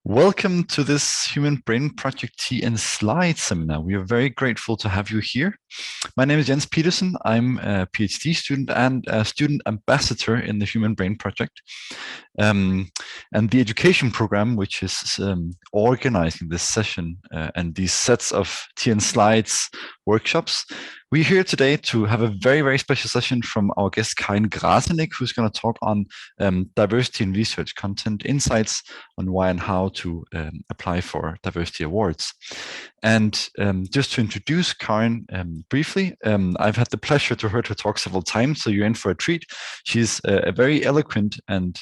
Welcome to this Human Brain Project Tea and Slide seminar. We are very grateful to have you here. My name is Jens Petersen. I'm a PhD student and a student ambassador in the Human Brain Project. And the education program, which is organizing this session and these sets of tea and slides workshops. We're here today to have a very, very special session from our guest, Karin Grasenick, who's going to talk on diversity in research content, insights on why and how to apply for diversity awards. And just to introduce Karin briefly, I've had the pleasure to hear her talk several times, so you're in for a treat. She's a very eloquent and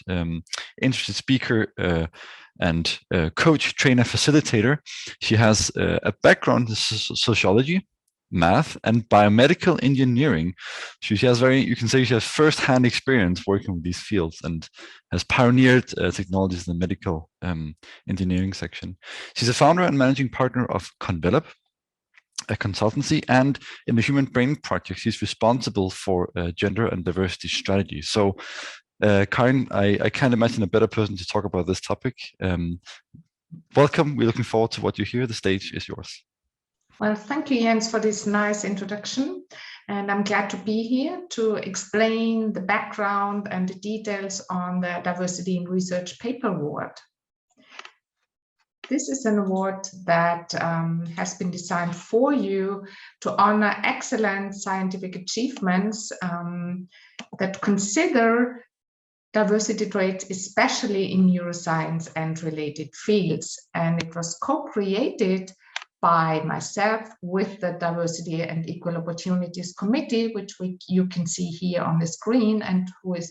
interested speaker and coach, trainer, facilitator. She has a background in sociology, math, and biomedical engineering. She has you can say she has first-hand experience working with these fields and has pioneered technologies in the medical engineering section. She's a founder and managing partner of Convelop, a consultancy, and in the Human Brain Project, she's responsible for gender and diversity strategy. So, Karin, I can't imagine a better person to talk about this topic. Welcome. We're looking forward to what you hear. The stage is yours. Well, thank you, Jens, for this nice introduction. And I'm glad to be here to explain the background and the details on the Diversity in Research Paper Award. This is an award that has been designed for you to honor excellent scientific achievements that consider diversity traits, especially in neuroscience and related fields. And it was co-created by myself with the Diversity and Equal Opportunities Committee, which you can see here on the screen, and with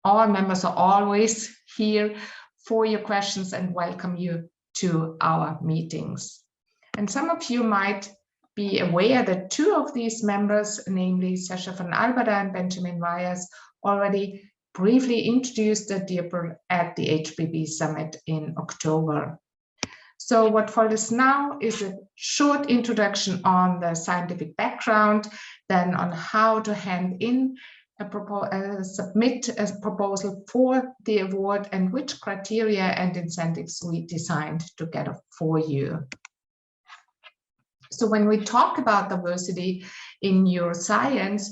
all members are always here for your questions and welcome you to our meetings. And some of you might be aware that two of these members, namely Sasha van Alberda and Benjamin Myers, already briefly introduced the DIRPL at the HBP Summit in October. So what follows now is a short introduction on the scientific background, then on how to hand in submit a proposal for the award and which criteria and incentives we designed together for you. So when we talk about diversity in neuroscience,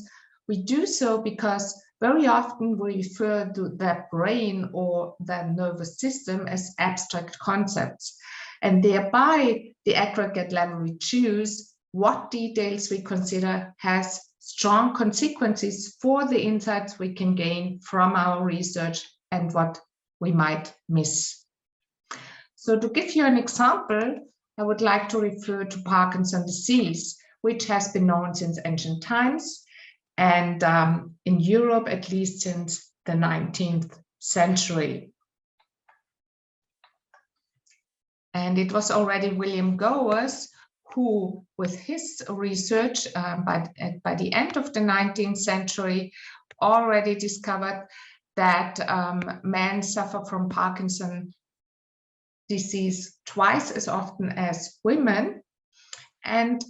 we do so because very often we refer to the brain or the nervous system as abstract concepts. And thereby, the aggregate level we choose, what details we consider has strong consequences for the insights we can gain from our research and what we might miss. So to give you an example, I would like to refer to Parkinson's disease, which has been known since ancient times and in Europe at least since the 19th century. And it was already William Gowers who, with his research by the end of the 19th century, already discovered that men suffer from Parkinson's disease twice as often as women, and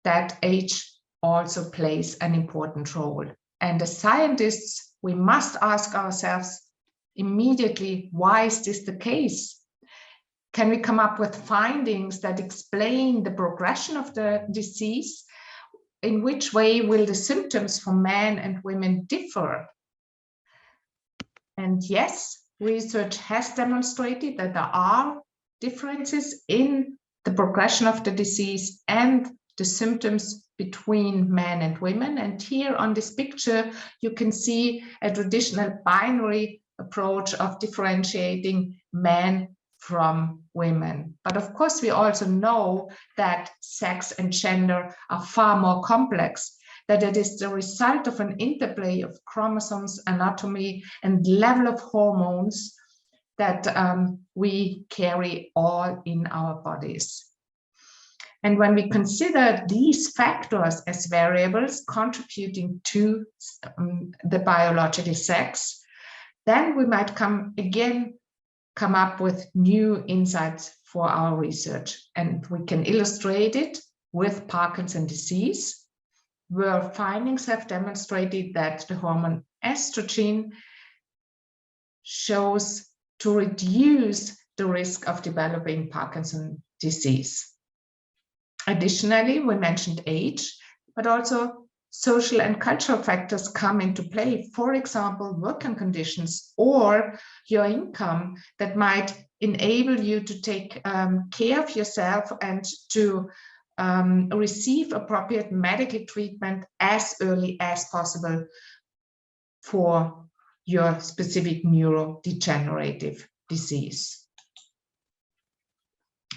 that age also plays an important role. And as scientists, we must ask ourselves immediately, why is this the case? Can we come up with findings that explain the progression of the disease? In which way will the symptoms for men and women differ? And yes, research has demonstrated that there are differences in the progression of the disease and the symptoms between men and women. And here on this picture, you can see a traditional binary approach of differentiating men from women. But of course, we also know that sex and gender are far more complex, that it is the result of an interplay of chromosomes, anatomy, and level of hormones that we carry all in our bodies. And when we consider these factors as variables contributing to the biological sex, then we might come up with new insights for our research. And we can illustrate it with Parkinson's disease, where findings have demonstrated that the hormone estrogen shows to reduce the risk of developing Parkinson's disease. Additionally, we mentioned age, but also social and cultural factors come into play. For example, working conditions or your income that might enable you to take care of yourself and to receive appropriate medical treatment as early as possible for your specific neurodegenerative disease.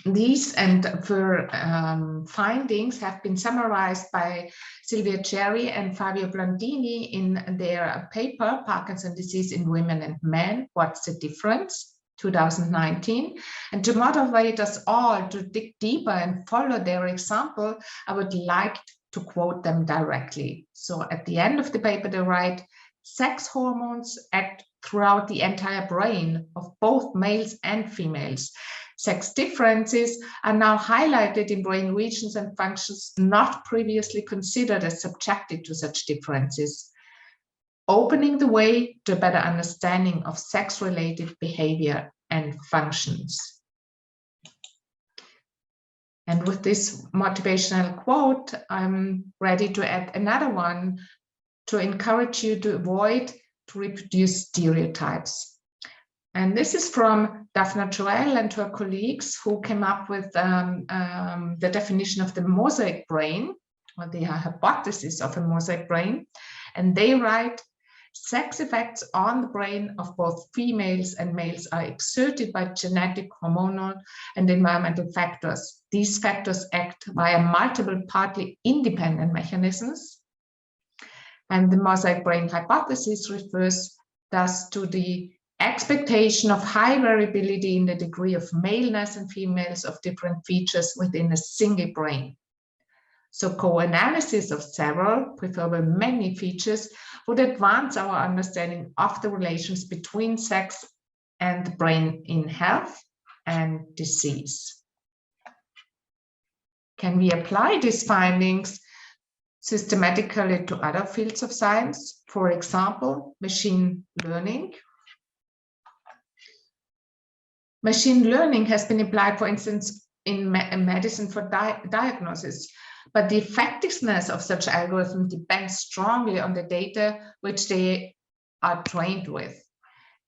These and further findings have been summarized by Silvia Cherry and Fabio Blandini in their paper, Parkinson's Disease in Women and Men, What's the Difference, 2019. And to motivate us all to dig deeper and follow their example, I would like to quote them directly. So at the end of the paper, they write, sex hormones act throughout the entire brain of both males and females. Sex differences are now highlighted in brain regions and functions not previously considered as subjected to such differences, opening the way to a better understanding of sex-related behavior and functions. And with this motivational quote, I'm ready to add another one to encourage you to avoid to reproduce stereotypes. And this is from Daphna Joel and her colleagues who came up with the definition of the mosaic brain, or the hypothesis of a mosaic brain. And they write, sex effects on the brain of both females and males are exerted by genetic, hormonal, and environmental factors. These factors act via multiple partly independent mechanisms. And the mosaic brain hypothesis refers thus to the expectation of high variability in the degree of maleness and femaleness of different features within a single brain. So co-analysis of several, preferably many features, would advance our understanding of the relations between sex and the brain in health and disease. Can we apply these findings systematically to other fields of science? For example, machine learning. Machine learning has been applied, for instance, in medicine for diagnosis, but the effectiveness of such algorithms depends strongly on the data which they are trained with.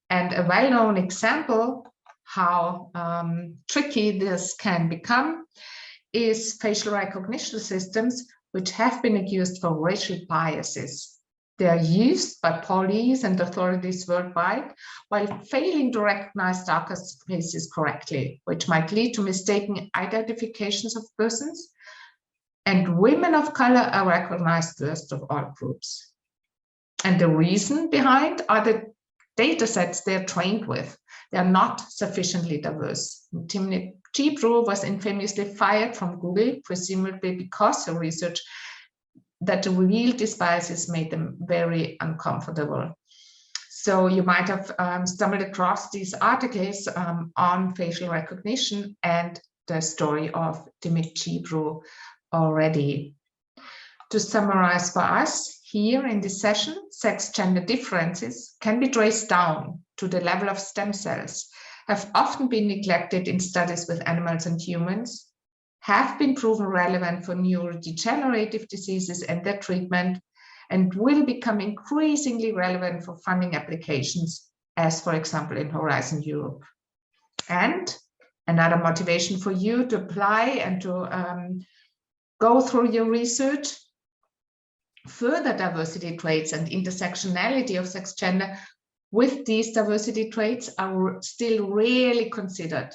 And a well-known example how tricky this can become is facial recognition systems, which have been accused for racial biases. They are used by police and authorities worldwide while failing to recognize darker faces correctly, which might lead to mistaken identifications of persons. And women of color are recognized first of all groups. And the reason behind are the data sets they're trained with. They are not sufficiently diverse. Timnit Gebru was infamously fired from Google, presumably because her research that revealed these biases made them very uncomfortable. So you might have stumbled across these articles on facial recognition and the story of Timnit Gebru already. To summarize for us, here in this session, sex-gender differences can be traced down to the level of stem cells, have often been neglected in studies with animals and humans, have been proven relevant for neurodegenerative diseases and their treatment, and will become increasingly relevant for funding applications, as for example in Horizon Europe. And another motivation for you to apply and to go through your research, further diversity traits and intersectionality of sex gender with these diversity traits are still rarely considered.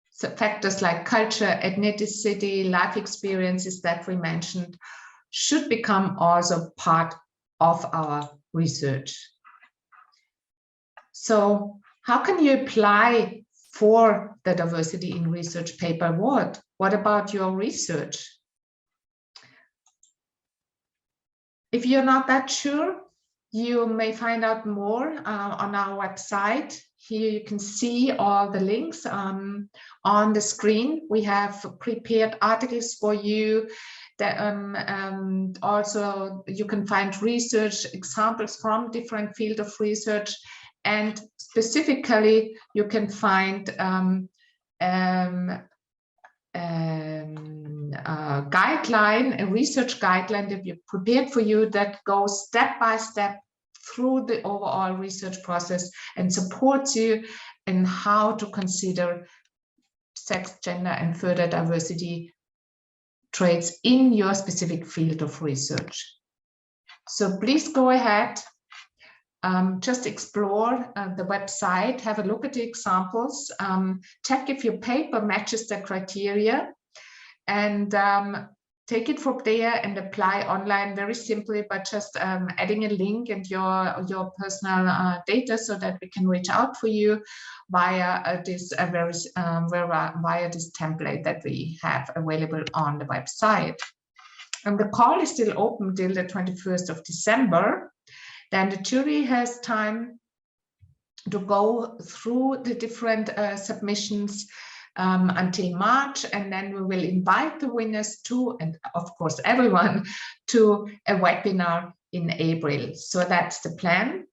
So factors like culture, ethnicity, life experiences that we mentioned should become also part of our research. So how can you apply for the diversity in research paper award? What about your research? If you're not that sure, you may find out more on our website. Here you can see all the links on the screen. We have prepared articles for you. That, also, you can find research examples from different fields of research. And specifically, you can find guideline, a research guideline that we prepared for you that goes step by step through the overall research process and supports you in how to consider sex, gender, and further diversity traits in your specific field of research. So please go ahead, just explore the website, have a look at the examples, check if your paper matches the criteria, and take it from there and apply online very simply by just adding a link and your personal data so that we can reach out for you via this template that we have available on the website. And the call is still open till the 21st of December. Then the jury has time to go through the different submissions until March, and then we will invite the winners to, and of course everyone, to a webinar in April. So that's the plan.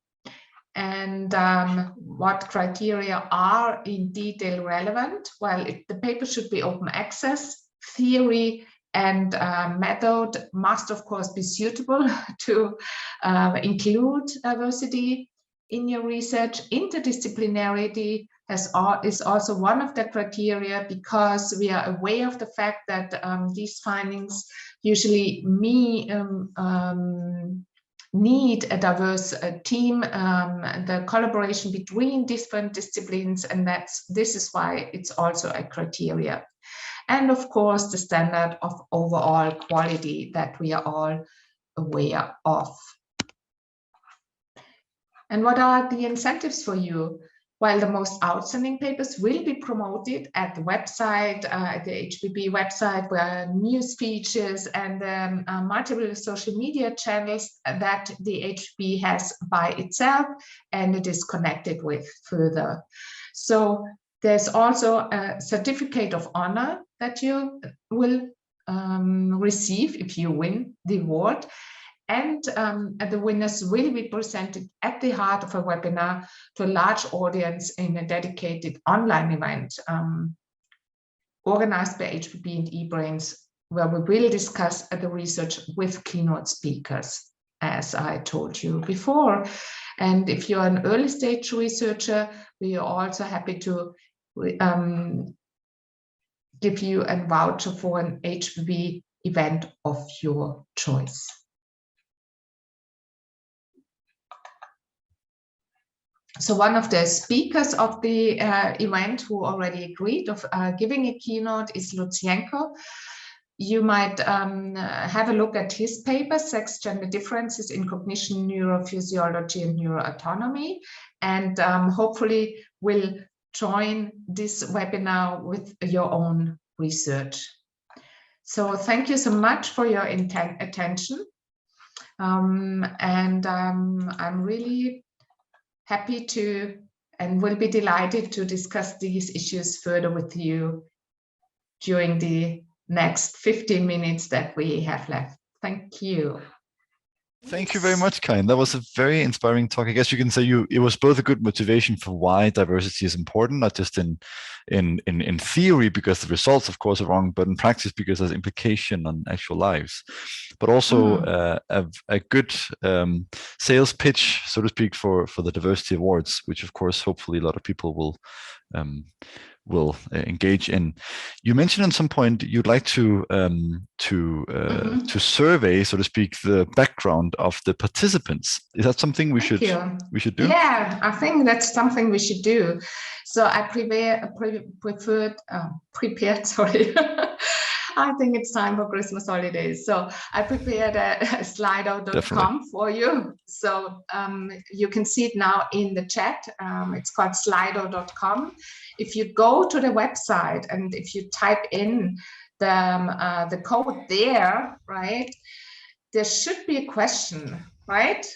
And what criteria are in detail relevant? Well, the paper should be open access. Theory and method must, of course, be suitable to include diversity in your research. Interdisciplinarity is also one of the criteria, because we are aware of the fact that these findings usually need a diverse team, the collaboration between different disciplines, and this is why it's also a criteria. And of course, the standard of overall quality that we are all aware of. And what are the incentives for you? Well, the most outstanding papers will be promoted at the website, at the HBP website, where news features and multiple social media channels that the HBP has by itself, and it is connected with further. So there's also a certificate of honor that you will receive if you win the award. And the winners will be presented at the heart of a webinar to a large audience in a dedicated online event organized by HBP and eBrains, where we will discuss the research with keynote speakers, as I told you before. And if you're an early stage researcher, we are also happy to give you a voucher for an HBP event of your choice. So one of the speakers of the event who already agreed of giving a keynote is Lucienko. You might have a look at his paper, Sex Gender Differences in Cognition, Neurophysiology and Neuroautonomy, and hopefully will join this webinar with your own research. So thank you so much for your attention. I'm really happy to and will be delighted to discuss these issues further with you during the next 15 minutes that we have left. Thank you. Thank you very much, Karin. That was a very inspiring talk. I guess you can say it was both a good motivation for why diversity is important, not just in theory, because the results, of course, are wrong, but in practice, because there's implication on actual lives. But also a good sales pitch, so to speak, for the diversity awards, which, of course, hopefully a lot of people will engage in. You mentioned at some point you'd like to survey, so to speak, the background of the participants. Is that something we should do? Yeah, I think that's something we should do. So I prepared. Sorry. I think it's time for Christmas holidays. So I prepared a slido.com for you. So you can see it now in the chat. It's called slido.com. If you go to the website and if you type in the code there, right, there should be a question, right?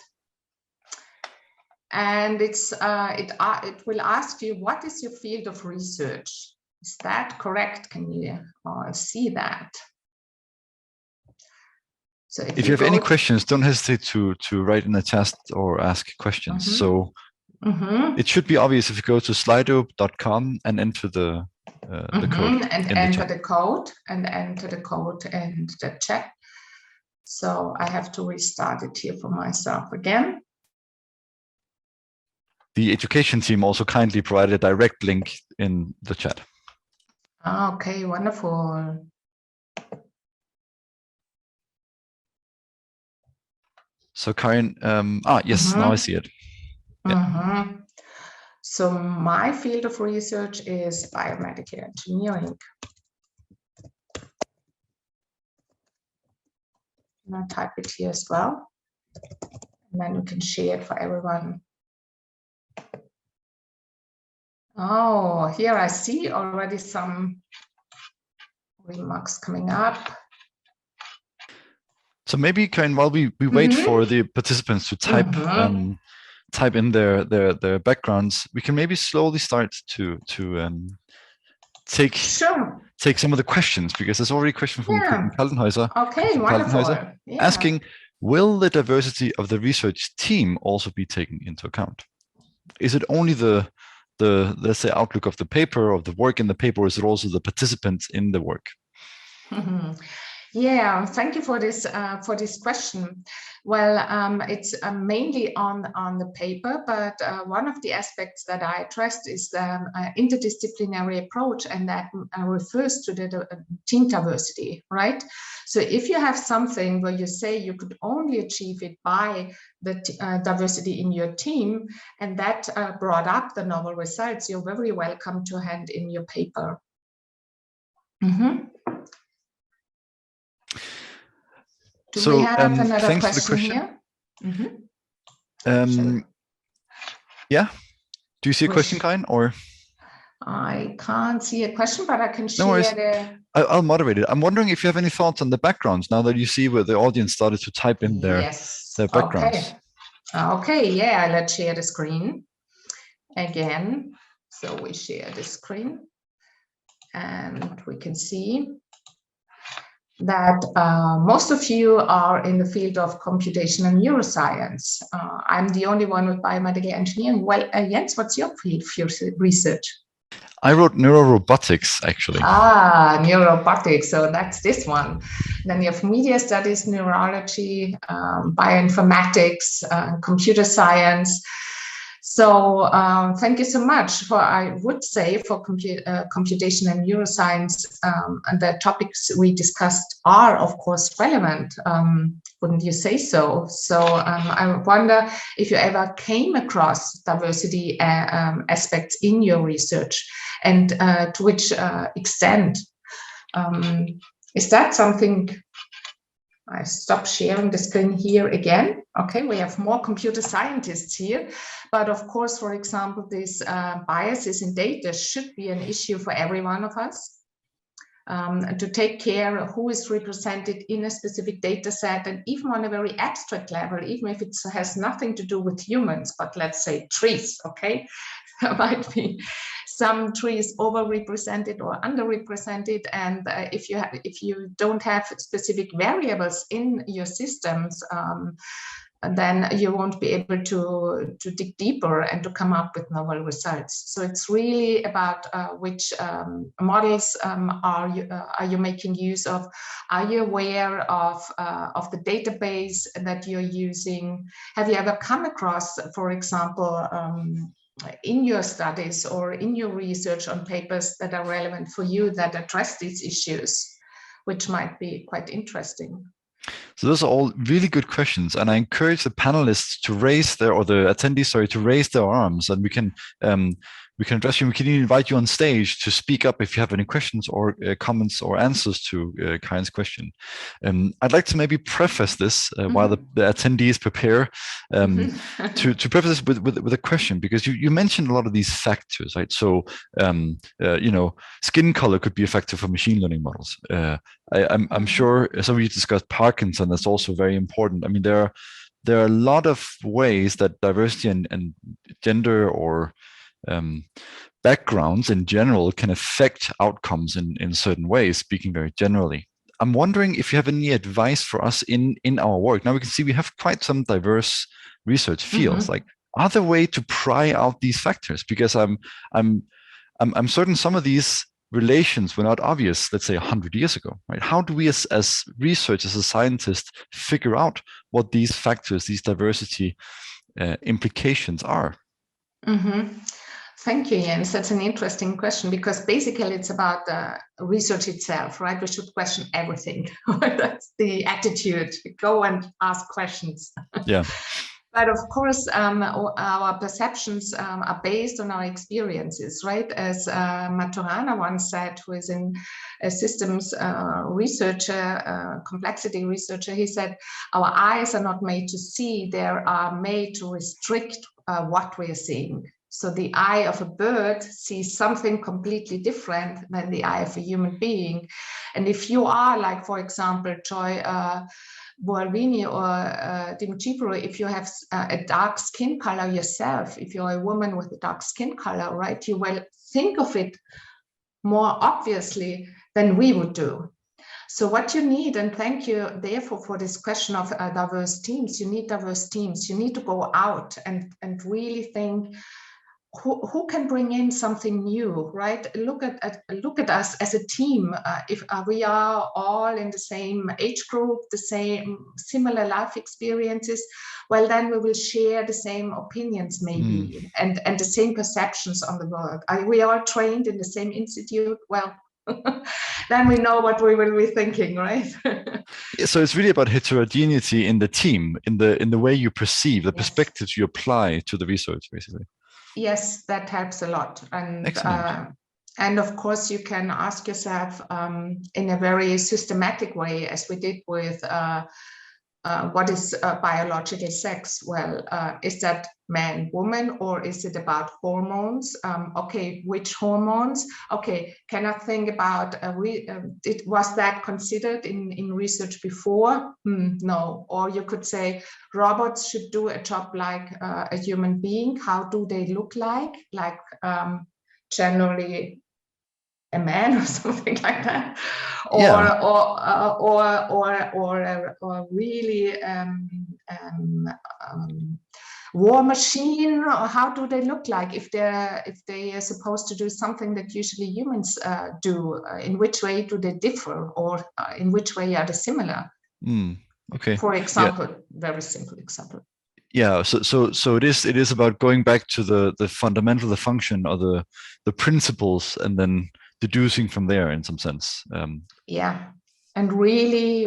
And it will ask you, what is your field of research? Is that correct? Can you see that? So if you have any questions, don't hesitate to write in the chat or ask questions. So it should be obvious if you go to slido.com and enter the the code and in enter the chat. the code and enter the code in the chat. So I have to restart it here for myself again. The education team also kindly provided a direct link in the chat. Okay, wonderful. So Karin, yes, now I see it. Yeah. So my field of research is biomedical engineering. And I'll type it here as well. And then we can share it for everyone. Oh, here I see already some remarks coming up. So maybe, Karin, while we wait for the participants to type type in their backgrounds, we can maybe slowly start to take some of the questions, because there's already a question from Kaltenhäuser. Okay, wonderful. Asking, will the diversity of the research team also be taken into account? Is it only the let's say outlook of the paper, of the work in the paper, or is it also the participants in the work? Yeah, thank you for this question. Well, it's mainly on the paper, but one of the aspects that I addressed is the interdisciplinary approach, and that refers to the team diversity, right? So if you have something where you say you could only achieve it by the diversity in your team, and that brought up the novel results, you're very welcome to hand in your paper. Do we have another question here? Yeah. Do you see a question, Karin, or? I can't see a question, but I can share I'll moderate it. I'm wondering if you have any thoughts on the backgrounds now that you see where the audience started to type in their backgrounds. Okay, yeah, let's share the screen again. So we share the screen and we can see that most of you are in the field of computational neuroscience. I'm the only one with biomedical engineering. Well, Jens, what's your field for research? I wrote neurorobotics, actually. Neurorobotics, so that's this one. Then you have media studies, neurology, bioinformatics, computer science. So thank you so much for, I would say, for computation and neuroscience. And the topics we discussed are, of course, relevant. Wouldn't you say so? So I wonder if you ever came across diversity aspects in your research, and to which extent. Is that something? I stop sharing the screen here again. Okay, we have more computer scientists here, but of course, for example, these biases in data should be an issue for every one of us. To take care of who is represented in a specific data set, and even on a very abstract level, even if it has nothing to do with humans, but let's say trees, okay? There might be some trees overrepresented or underrepresented, and if you don't have specific variables in your systems, then you won't be able to dig deeper and to come up with novel results. So it's really about which models are you making use of? Are you aware of the database that you're using? Have you ever come across, for example, in your studies or in your research on papers that are relevant for you that address these issues, which might be quite interesting? So those are all really good questions, and I encourage the panelists to raise their, or the attendees, sorry, to raise their arms, and we can address you. We can even invite you on stage to speak up if you have any questions or comments or answers to Karin's question. I'd like to maybe preface this while the attendees prepare to preface this with a question, because you mentioned a lot of these factors, right? So skin color could be a factor for machine learning models. I'm sure some of you discussed Parkinson's. That's also very important. I mean, there are a lot of ways that diversity and gender or backgrounds in general can affect outcomes in certain ways, speaking very generally. I'm wondering if you have any advice for us in our work. Now we can see we have quite some diverse research fields. Like, are there ways to pry out these factors? Because I'm certain some of these relations were not obvious, let's say 100 years ago, right? How do we as researchers, as scientists, figure out what these factors, these diversity implications are? Thank you, Jens. That's an interesting question, because basically it's about the research itself, right? We should question everything. That's the attitude. Go and ask questions. Yeah. But of course, our perceptions are based on our experiences, right? As Maturana once said, who is in a systems researcher, complexity researcher, he said, our eyes are not made to see, they are made to restrict what we are seeing. So the eye of a bird sees something completely different than the eye of a human being. And if you are, like, for example, Joy Boalvini or Dimitripuru, if you have a dark skin color yourself, if you're a woman with a dark skin color, right, you will think of it more obviously than we would do. So what you need, and thank you therefore for this question of diverse teams, you need diverse teams. You need to go out and really think, who can bring in something new, right? Look at us as a team. If we are all in the same age group, the same similar life experiences, well, then we will share the same opinions maybe, and the same perceptions on the world. We are trained in the same institute. Well, then we know what we will be thinking, right? So it's really about heterogeneity in the team, in the way you perceive, the perspectives you apply to the research, basically. Yes, that helps a lot. And of course, you can ask yourself in a very systematic way, as we did with what is biological sex? Well, is that man, woman, or is it about hormones? Okay, which hormones? Okay, can I think about, was that considered in research before? No. Or you could say robots should do a job like a human being. How do they look like? Like generally a man or something like that, or really war machine. Or how do they look like if they are supposed to do something that usually humans do? In which way do they differ, or in which way are they similar? Okay. For example, very simple example. Yeah, so it is about going back to the fundamental, the function, or the principles, and then deducing from there in some sense. Yeah, and really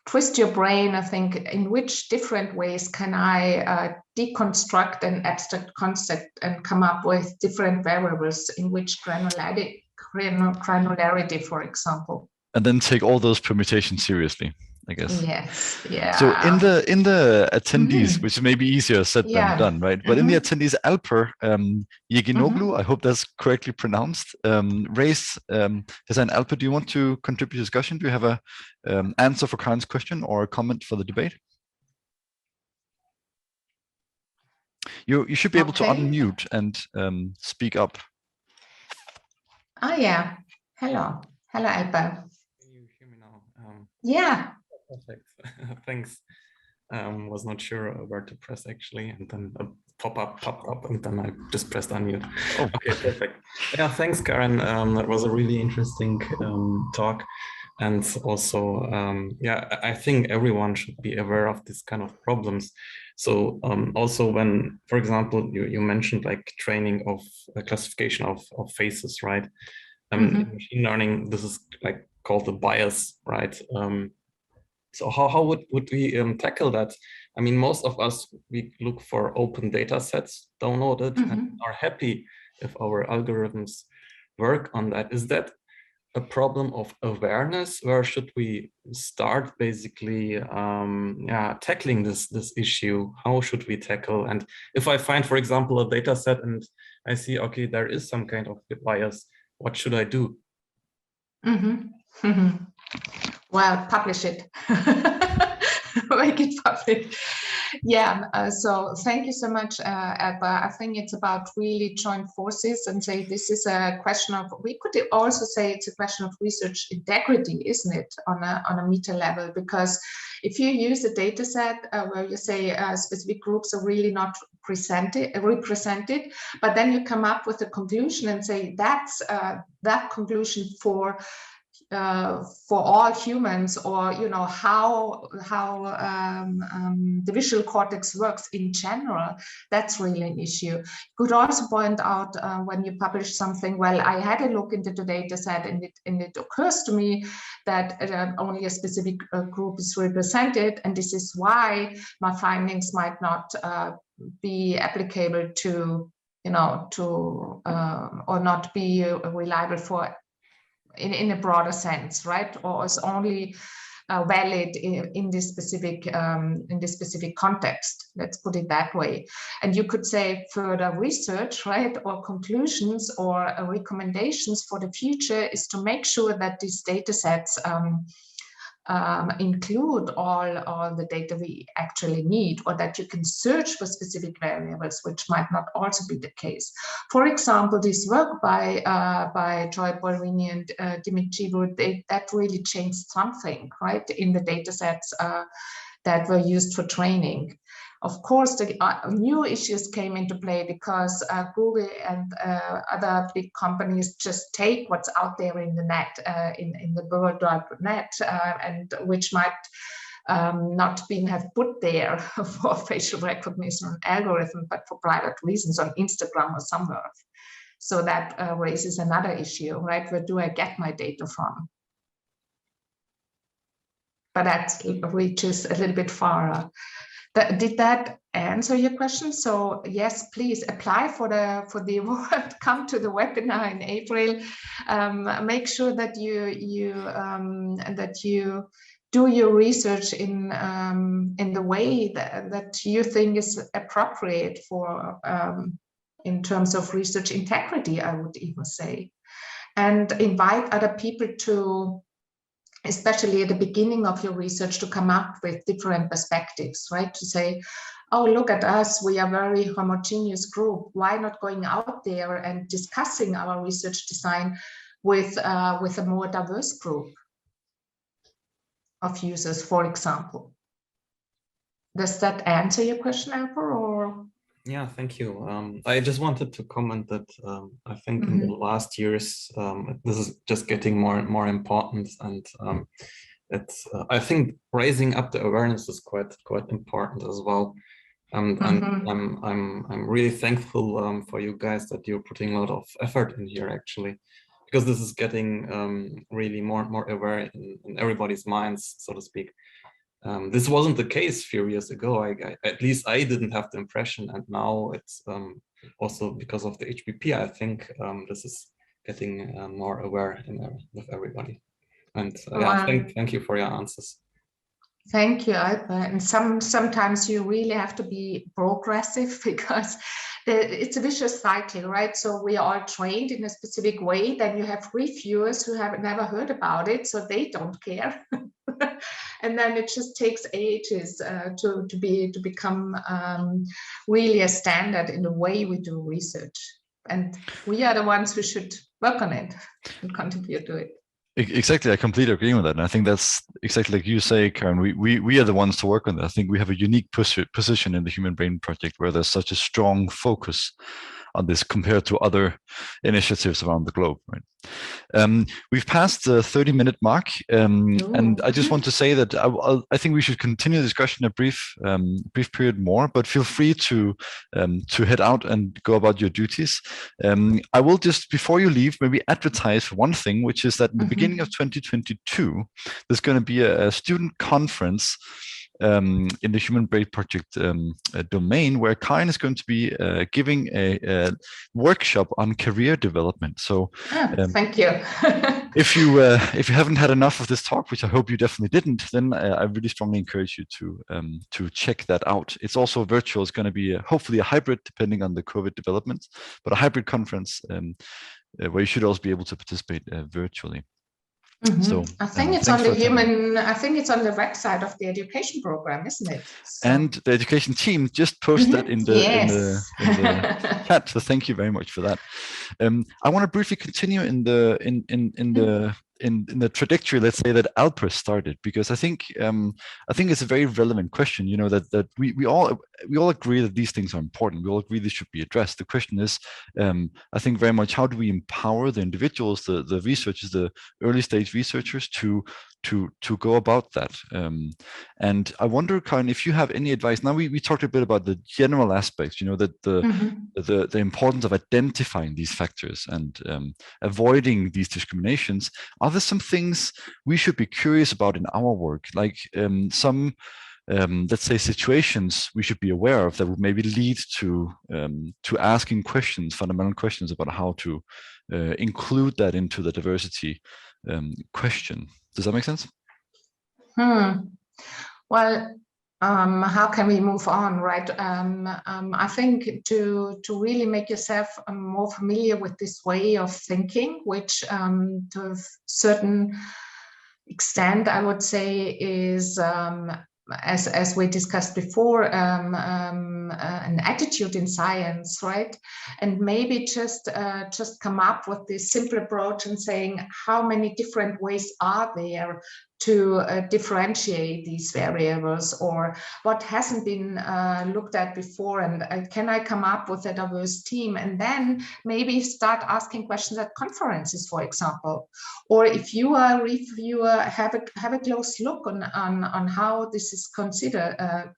twist your brain. I think, in which different ways can I deconstruct an abstract concept and come up with different variables, in which granularity, for example. And then take all those permutations seriously, I guess. Yes, yeah. So in the attendees, which may be easier said than done, right? But in the attendees, Alper Yeginoglu, I hope that's correctly pronounced, raised his hand. Alper, do you want to contribute to the discussion? Do you have a answer for Karin's question or a comment for the debate? You should be able to unmute and speak up. Oh yeah. Hello, Alper. Can you hear me now? Yeah. Perfect. Thanks. Was not sure where to press actually, and then a pop-up popped up, and then I just pressed unmute. Oh, okay, perfect. Yeah, thanks, Karin. That was a really interesting talk, and also, yeah, I think everyone should be aware of this kind of problems. So also when, for example, you mentioned like training of classification of faces, right? In machine learning, this is like called the bias, right? So how would we tackle that? I mean, most of us, we look for open data sets, download it, and are happy if our algorithms work on that. Is that a problem of awareness? Where should we start basically tackling this issue? How should we tackle? And if I find, for example, a data set and I see, okay, there is some kind of bias, what should I do? Well, publish it. Make it public. Yeah, so thank you so much, Alba. I think it's about really join forces and say this is a question of, we could also say it's a question of research integrity, isn't it, on a meta level? Because if you use a data set where you say specific groups are really not represented, but then you come up with a conclusion and say that's that conclusion for all humans, or how the visual cortex works in general. That's really an issue. You could also point out when you publish something, well, I had a look into the data set, and it occurs to me that only a specific group is represented, and this is why my findings might not be applicable to or not be reliable for in a broader sense, right? Or is only valid in this specific context. Let's put it that way. And you could say further research, right, or conclusions or recommendations for the future is to make sure that these data sets include all the data we actually need, or that you can search for specific variables, which might not also be the case. For example, this work by Joy Polvini and Dimitriou, that really changed something, right, in the data sets that were used for training. Of course, the new issues came into play because Google and other big companies just take what's out there in the net, in the World Wide Net, and which might not have put there for facial recognition algorithm, but for private reasons on Instagram or somewhere. So that raises another issue, right? Where do I get my data from? But that reaches a little bit far. Did that answer your question? So yes, please apply for the award. Come to the webinar in April. Make sure that you do your research in the way that you think is appropriate for in terms of research integrity, I would even say, and invite other people to, especially at the beginning of your research, to come up with different perspectives, right? To say, oh, look at us, we are a very homogeneous group. Why not going out there and discussing our research design with a more diverse group of users, for example? Does that answer your question, Alper, or? Yeah, thank you. I just wanted to comment that I think in the last years, this is just getting more and more important, and it's I think raising up the awareness is quite important as well. And I'm really thankful for you guys that you're putting a lot of effort in here, actually, because this is getting really more and more aware in everybody's minds, so to speak. This wasn't the case a few years ago. At least I didn't have the impression, and now it's also because of the HBP. I think this is getting more aware with everybody. And yeah, thank you for your answers. Thank you, Alper. And sometimes you really have to be progressive, because it's a vicious cycle, right? So we are all trained in a specific way. Then you have reviewers who have never heard about it, so they don't care. And then it just takes ages to become really a standard in the way we do research. And we are the ones who should work on it and contribute to it. Exactly, I completely agree with that, and I think that's exactly like you say, Karin. We are the ones to work on that. I think we have a unique position in the Human Brain Project, where there's such a strong focus on this compared to other initiatives around the globe. Right? We've passed the 30-minute mark, and I just want to say that I think we should continue the discussion a brief period more. But feel free to head out and go about your duties. I will just, before you leave, maybe advertise for one thing, which is that in the beginning of 2022, there's going to be a student conference in the Human Brain Project domain, where Karin is going to be giving a workshop on career development. So thank you. if you haven't had enough of this talk, which I hope you definitely didn't, then I really strongly encourage you to check that out. It's also virtual. It's going to be hopefully a hybrid, depending on the COVID developments, but a hybrid conference where you should also be able to participate virtually. So I think it's on the the website of the education program, isn't it? So. And the education team just posted that in the chat. So thank you very much for that. I want to briefly continue in the in the trajectory, let's say, that Alper started, because I think it's a very relevant question. You know, that we all agree that these things are important. We all agree they should be addressed. The question is, I think very much, how do we empower the individuals, the researchers, the early stage researchers to go about that? And I wonder, Karin, if you have any advice. Now we talked a bit about the general aspects, you know, that the importance of identifying these factors and avoiding these discriminations. Are there some things we should be curious about in our work, like some let's say situations we should be aware of that would maybe lead to asking questions, fundamental questions about how to include that into the diversity question? Does that make sense? Well, how can we move on, right? I think to really make yourself more familiar with this way of thinking, which to a certain extent, I would say, is as we discussed before, an attitude in science, right? And maybe just come up with this simple approach and saying, how many different ways are there to differentiate these variables, or what hasn't been looked at before, and can I come up with a diverse team? And then maybe start asking questions at conferences, for example, or if you are a reviewer, have a close look on how this is considered.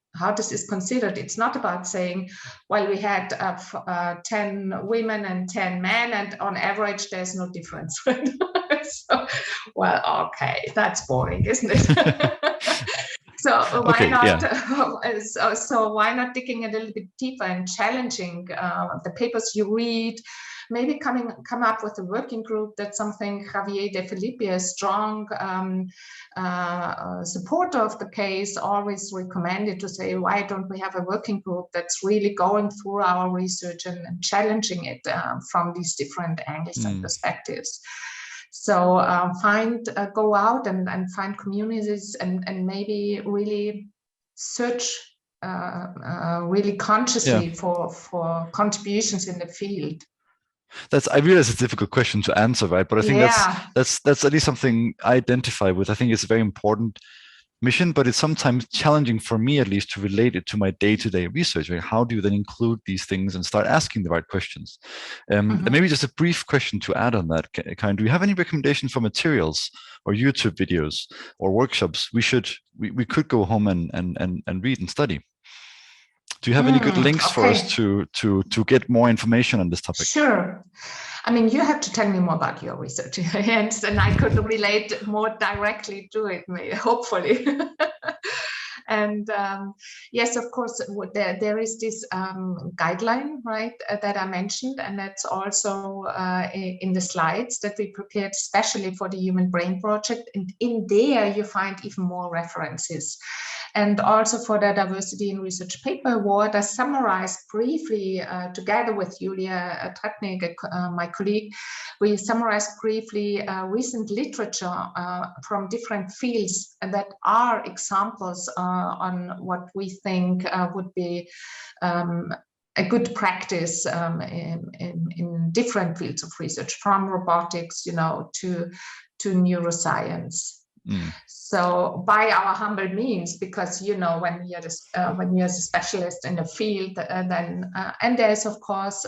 It's not about saying, well, we had 10 women and 10 men, and on average there's no difference, right? So, well, okay, that's boring, isn't it? So why not? Yeah. So why not digging a little bit deeper and challenging the papers you read? Maybe come up with a working group. That's something Javier De Felipe, a strong supporter of the case, always recommended, to say, why don't we have a working group that's really going through our research and challenging it from these different angles and perspectives. So go out and find communities and maybe really search really consciously for contributions in the field. I realize it's a difficult question to answer, right? But I think that's at least something I identify with. I think it's a very important mission, but it's sometimes challenging for me, at least, to relate it to my day-to-day research. Right? How do you then include these things and start asking the right questions? And maybe just a brief question to add on that, Karin. Do you have any recommendations for materials or YouTube videos or workshops we could go home and read and study? Do you have any good links for us to get more information on this topic? Sure. I mean, you have to tell me more about your research, and I could relate more directly to it, hopefully. And yes, of course, there is this guideline, right, that I mentioned, and that's also in the slides that we prepared especially for the Human Brain Project. And in there, you find even more references. And also for the Diversity in Research Paper Award, I summarized briefly, together with Julia Tratnik, my colleague, we summarized briefly recent literature from different fields that are examples on what we think would be a good practice in different fields of research, from robotics, to neuroscience. So by our humble means, because when you're a specialist in a field, then and there's of course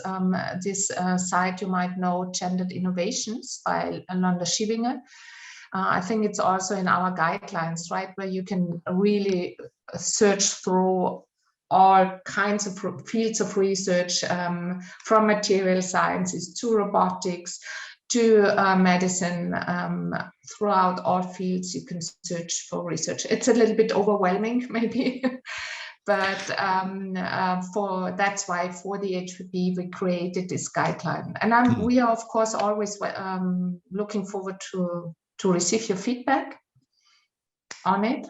this site you might know, Gendered Innovations by Londa Schivinger. I think it's also in our guidelines, right, where you can really search through all kinds of fields of research, from material sciences to robotics to medicine. Throughout all fields you can search for research. It's a little bit overwhelming maybe, but that's why for the HBP we created this guideline. And we are of course always looking forward to receive your feedback on it.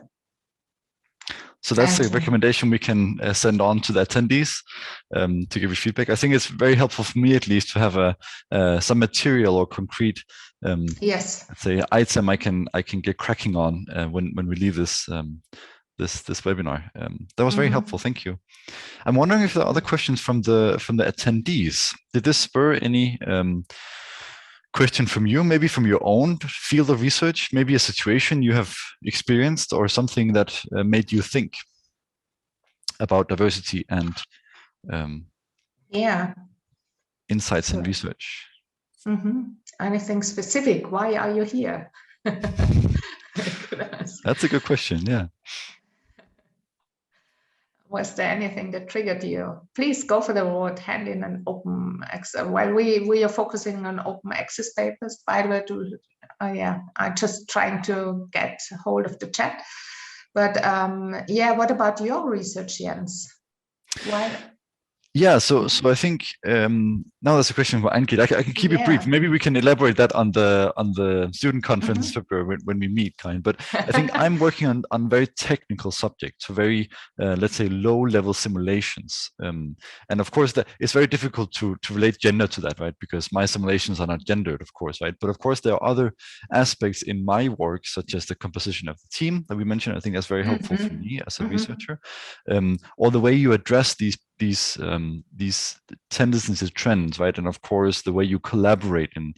So that's a recommendation we can send on to the attendees to give you feedback. I think it's very helpful for me, at least, to have some material or concrete, let's say, item I can get cracking on when we leave this this webinar. That was very helpful. Thank you. I'm wondering if there are other questions from the attendees. Did this spur any question from you, maybe from your own field of research, maybe a situation you have experienced or something that made you think about diversity and insights in research. Anything specific? Why are you here? That's a good question. Yeah. Was there anything that triggered you? Please go for the word, hand in an open access. While we are focusing on open access papers, by the way, I'm just trying to get hold of the chat. But what about your research, Jens? Why? Yeah, so I think now that's a question for Anki. I can keep it brief. Maybe we can elaborate that on the student conference in February when we meet, Karin. But I think I'm working on very technical subjects, so very let's say low-level simulations. And of course, it's very difficult to relate gender to that, right? Because my simulations are not gendered, of course, right? But of course, there are other aspects in my work, such as the composition of the team that we mentioned. I think that's very helpful for me as a researcher, or the way you address these tendencies, trends, right? And of course, the way you collaborate in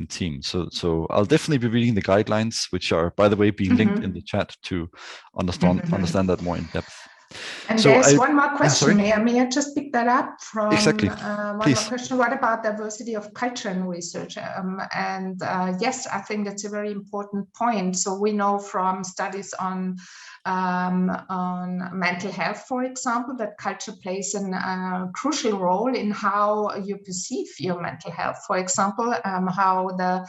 teams. So I'll definitely be reading the guidelines, which are, by the way, being linked in the chat to understand that more in depth. And so there's one more question. May I just pick that up from one more question? What about diversity of culture in research? Yes, I think that's a very important point. So we know from studies on mental health, for example, that culture plays a crucial role in how you perceive your mental health. For example, how the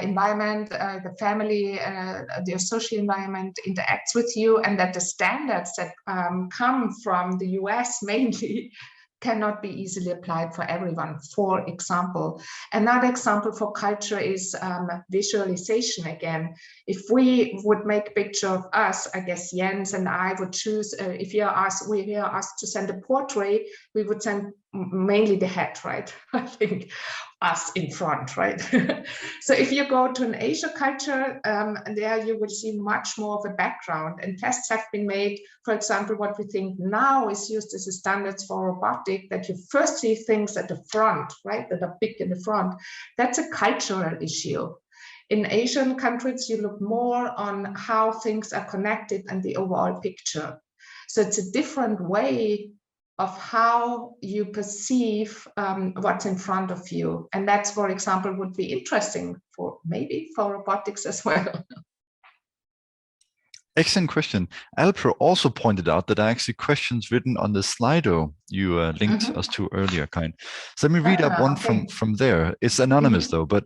environment, the family, the social environment interacts with you, and that the standards that come from the US mainly cannot be easily applied for everyone. For example, another example for culture is visualization. Again, if we would make a picture of us, I guess Jens and I would choose, if we are asked to send a portrait, we would send mainly the head, right? I think us in front, right? So if you go to an Asia culture, there you will see much more of a background, and tests have been made. For example, what we think now is used as a standards for robotic, that you first see things at the front, right? That are big in the front. That's a cultural issue. In Asian countries, you look more on how things are connected and the overall picture. So it's a different way of how you perceive what's in front of you. And that's, for example, would be interesting for robotics as well. Excellent question. Alper also pointed out that there are actually questions written on the Slido you linked us to earlier, Karin. So let me read up one from there. It's anonymous though, but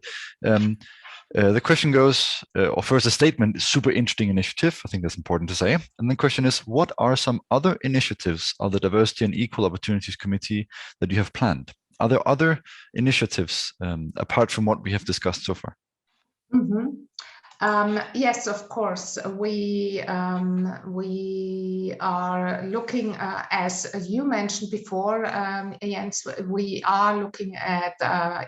the question goes, or first a statement, super interesting initiative. I think that's important to say. And the question is, what are some other initiatives of the Diversity and Equal Opportunities Committee that you have planned? Are there other initiatives apart from what we have discussed so far? Yes, of course. We are looking, as you mentioned before, Jens, we are looking at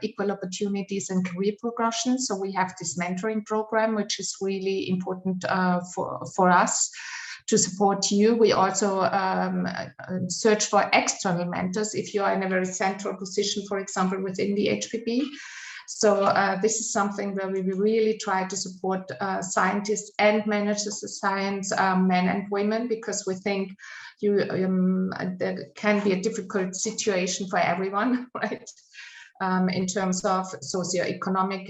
equal opportunities and career progression. So we have this mentoring program, which is really important for us to support you. We also search for external mentors if you are in a very central position, for example, within the HBP. So this is something where we really try to support scientists and managers of science, men and women, because we think there can be a difficult situation for everyone, right? In terms of socioeconomic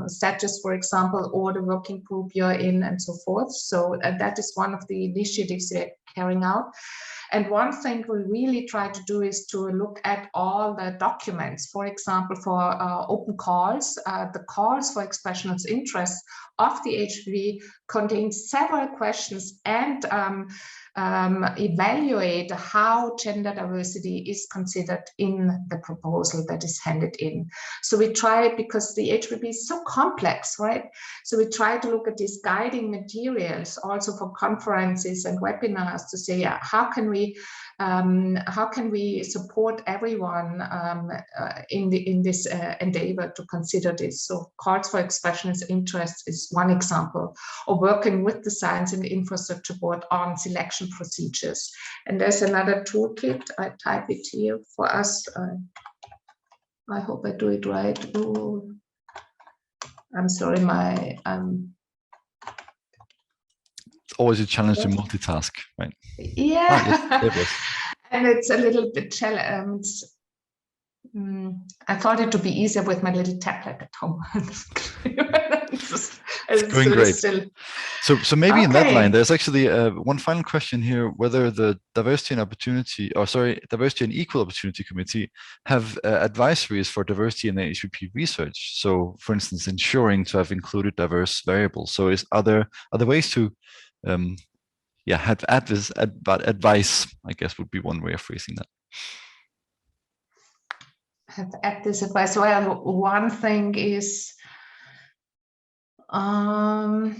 status, for example, or the working group you're in and so forth. So that is one of the initiatives we're carrying out. And one thing we really try to do is to look at all the documents, for example, for open calls. The calls for expression of interest of the HBP contain several questions and evaluate how gender diversity is considered in the proposal that is handed in. So we try, because the HBP is so complex, right? So we try to look at these guiding materials also for conferences and webinars to say, how can we support everyone in this endeavor to consider this? So calls for expression of interest is one example, or working with the Science and Infrastructure Board on selection procedures. And there's another toolkit. I type it here for us. I hope I do it right. Ooh. I'm sorry, It's always a challenge to multitask, right? Yeah, yes, there it was. And it's a little bit challenging. I thought it would be easier with my little tablet at home. It's going great. So maybe in that line, there's actually one final question here: whether the diversity and equal opportunity committee have advisories for diversity in the HBP research. So, for instance, ensuring to have included diverse variables. So, are there ways to have advice? I guess would be one way of phrasing that. Have this advice. Well, one thing is, one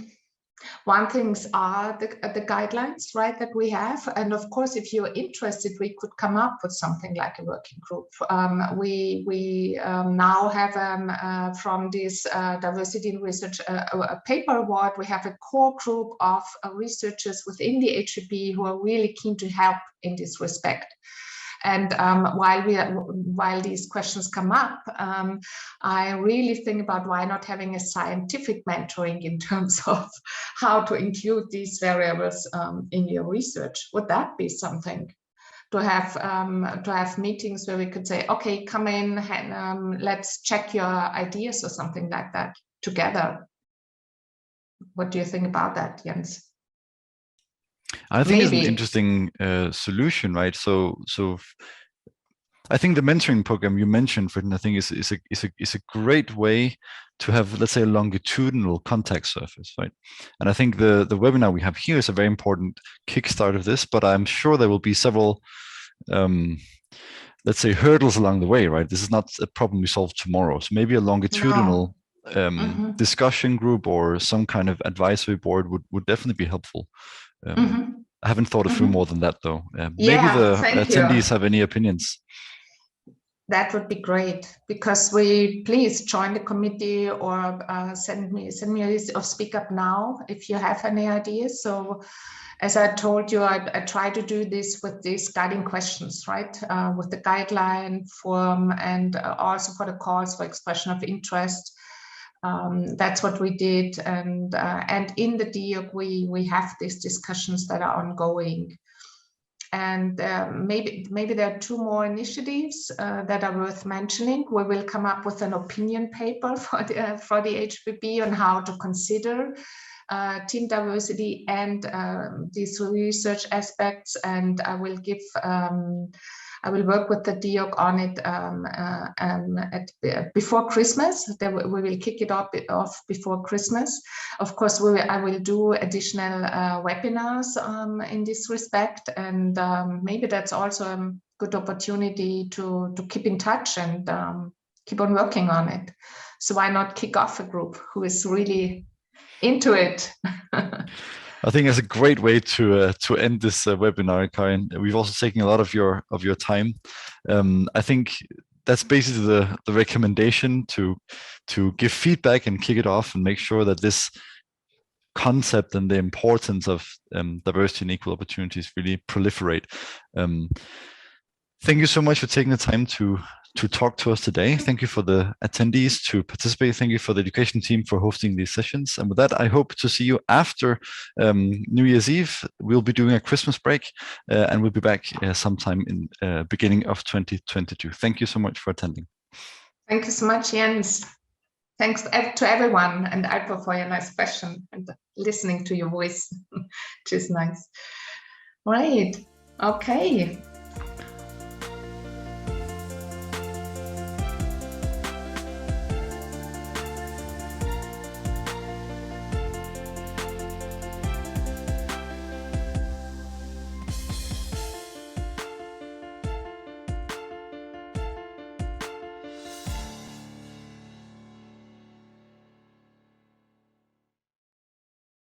things are the guidelines, right, that we have. And of course, if you're interested, we could come up with something like a working group. We now have from this diversity in research a paper award. We have a core group of researchers within the HBP who are really keen to help in this respect. And while these questions come up, I really think about why not having a scientific mentoring in terms of how to include these variables in your research. Would that be something to have meetings where we could say, okay, come in and let's check your ideas or something like that together? What do you think about that, Jens? I think it's an interesting solution, right? So I think the mentoring program you mentioned, Fritton, I think is a great way to have, let's say, a longitudinal contact surface, right? And I think the webinar we have here is a very important kickstart of this, but I'm sure there will be several, let's say, hurdles along the way, right? This is not a problem we solve tomorrow. So maybe a longitudinal discussion group or some kind of advisory board would definitely be helpful. I haven't thought it through more than that, though. Maybe the attendees have any opinions. That would be great, because please join the committee or send me a list or speak up now if you have any ideas. So as I told you, I try to do this with these guiding questions, right? With the guideline form and also for the calls for expression of interest. That's what we did, and in the DIOC we have these discussions that are ongoing, and maybe there are 2 more initiatives that are worth mentioning. We will come up with an opinion paper for the HBP on how to consider team diversity and these research aspects, and I will work with the DIOC on it before Christmas. We will kick it off before Christmas. Of course, I will do additional webinars in this respect, and maybe that's also a good opportunity to keep in touch and keep on working on it. So why not kick off a group who is really into it? I think that's a great way to end this webinar, Karin. We've also taken a lot of your time. I think that's basically the recommendation to give feedback and kick it off and make sure that this concept and the importance of diversity and equal opportunities really proliferate. Thank you so much for taking the time to talk to us today. Thank you for the attendees to participate. Thank you for the education team for hosting these sessions. And with that, I hope to see you after New Year's Eve. We'll be doing a Christmas break and we'll be back sometime in beginning of 2022. Thank you so much for attending. Thank you so much, Jens. Thanks to everyone, and Alpo for your nice question and listening to your voice, which is nice. Right, okay.